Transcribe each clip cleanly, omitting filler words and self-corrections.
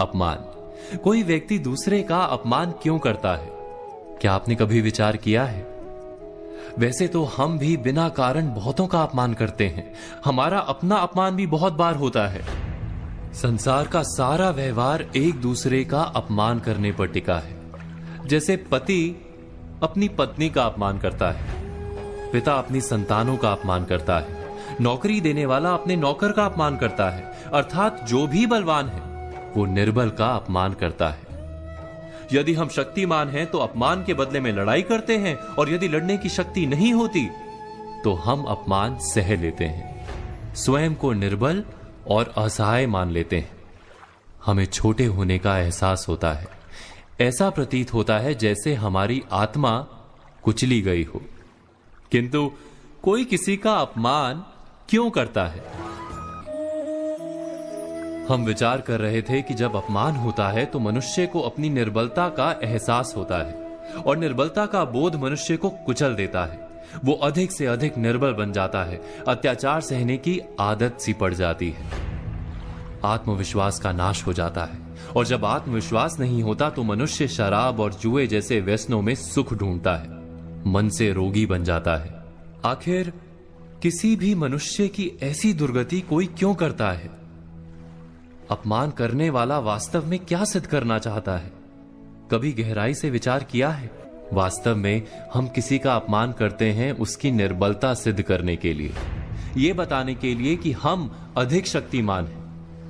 अपमान। कोई व्यक्ति दूसरे का अपमान क्यों करता है? क्या आपने कभी विचार किया है? वैसे तो हम भी बिना कारण बहुतों का अपमान करते हैं। हमारा अपना अपमान भी बहुत बार होता है। संसार का सारा व्यवहार एक दूसरे का अपमान करने पर टिका है। जैसे पति अपनी पत्नी का अपमान करता है, पिता अपनी संतानों का अपमान करता है, नौकरी देने वाला अपने नौकर का अपमान करता है, अर्थात जो भी बलवान है वो निर्बल का अपमान करता है। यदि हम शक्तिमान हैं तो अपमान के बदले में लड़ाई करते हैं, और यदि लड़ने की शक्ति नहीं होती तो हम अपमान सह लेते हैं, स्वयं को निर्बल और असहाय मान लेते हैं। हमें छोटे होने का एहसास होता है। ऐसा प्रतीत होता है जैसे हमारी आत्मा कुचली गई हो। किंतु कोई किसी का अपमान क्यों करता है? हम विचार कर रहे थे कि जब अपमान होता है तो मनुष्य को अपनी निर्बलता का एहसास होता है, और निर्बलता का बोध मनुष्य को कुचल देता है। वो अधिक से अधिक निर्बल बन जाता है, अत्याचार सहने की आदत सी पड़ जाती है, आत्मविश्वास का नाश हो जाता है। और जब आत्मविश्वास नहीं होता तो मनुष्य शराब और जुए जैसे व्यसनों में सुख ढूंढता है, मन से रोगी बन जाता है। आखिर किसी भी मनुष्य की ऐसी दुर्गति कोई क्यों करता है? अपमान करने वाला वास्तव में क्या सिद्ध करना चाहता है? कभी गहराई से विचार किया है? वास्तव में हम किसी का अपमान करते हैं उसकी निर्बलता सिद्ध करने के लिए, यह बताने के लिए कि हम अधिक शक्तिमान हैं।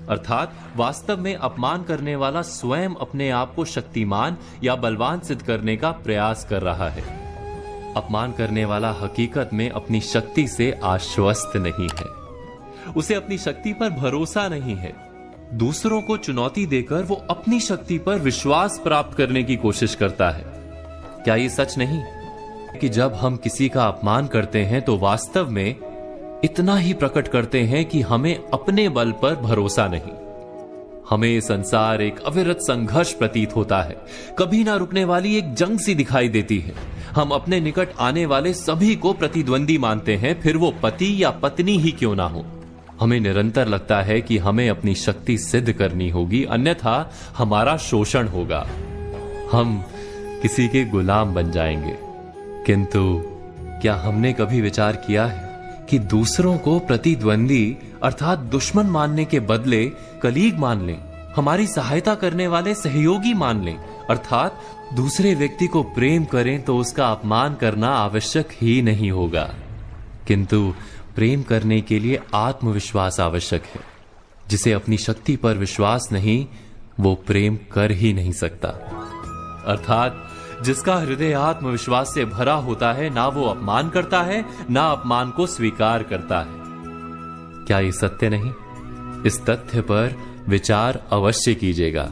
अर्थात वास्तव में अपमान करने वाला स्वयं अपने आप को शक्तिमान या बलवान सिद्ध करने का प्रयास कर रहा है। अपमान करने वाला हकीकत में अपनी शक्ति से आश्वस्त नहीं है, उसे अपनी शक्ति पर भरोसा नहीं है। दूसरों को चुनौती देकर वो अपनी शक्ति पर विश्वास प्राप्त करने की कोशिश करता है। क्या ये सच नहीं कि जब हम किसी का अपमान करते हैं तो वास्तव में इतना ही प्रकट करते हैं कि हमें अपने बल पर भरोसा नहीं? हमें ये संसार एक अविरत संघर्ष प्रतीत होता है, कभी ना रुकने वाली एक जंग सी दिखाई देती है। हम अपने निकट आने वाले सभी को प्रतिद्वंदी मानते हैं, फिर वो पति या पत्नी ही क्यों ना हो। हमें निरंतर लगता है कि हमें अपनी शक्ति सिद्ध करनी होगी, अन्यथा हमारा शोषण होगा, हम किसी के गुलाम बन जाएंगे। किंतु क्या हमने कभी विचार किया है कि दूसरों को प्रतिद्वंदी अर्थात दुश्मन मानने के बदले कलीग मान लें, हमारी सहायता करने वाले सहयोगी मान लें, अर्थात दूसरे व्यक्ति को प्रेम करें तो उसका अपमान करना आवश्यक ही नहीं होगा। किंतु प्रेम करने के लिए आत्मविश्वास आवश्यक है। जिसे अपनी शक्ति पर विश्वास नहीं, वो प्रेम कर ही नहीं सकता। अर्थात जिसका हृदय आत्मविश्वास से भरा होता है, ना वो अपमान करता है, ना अपमान को स्वीकार करता है। क्या ये सत्य नहीं? इस तथ्य पर विचार अवश्य कीजिएगा।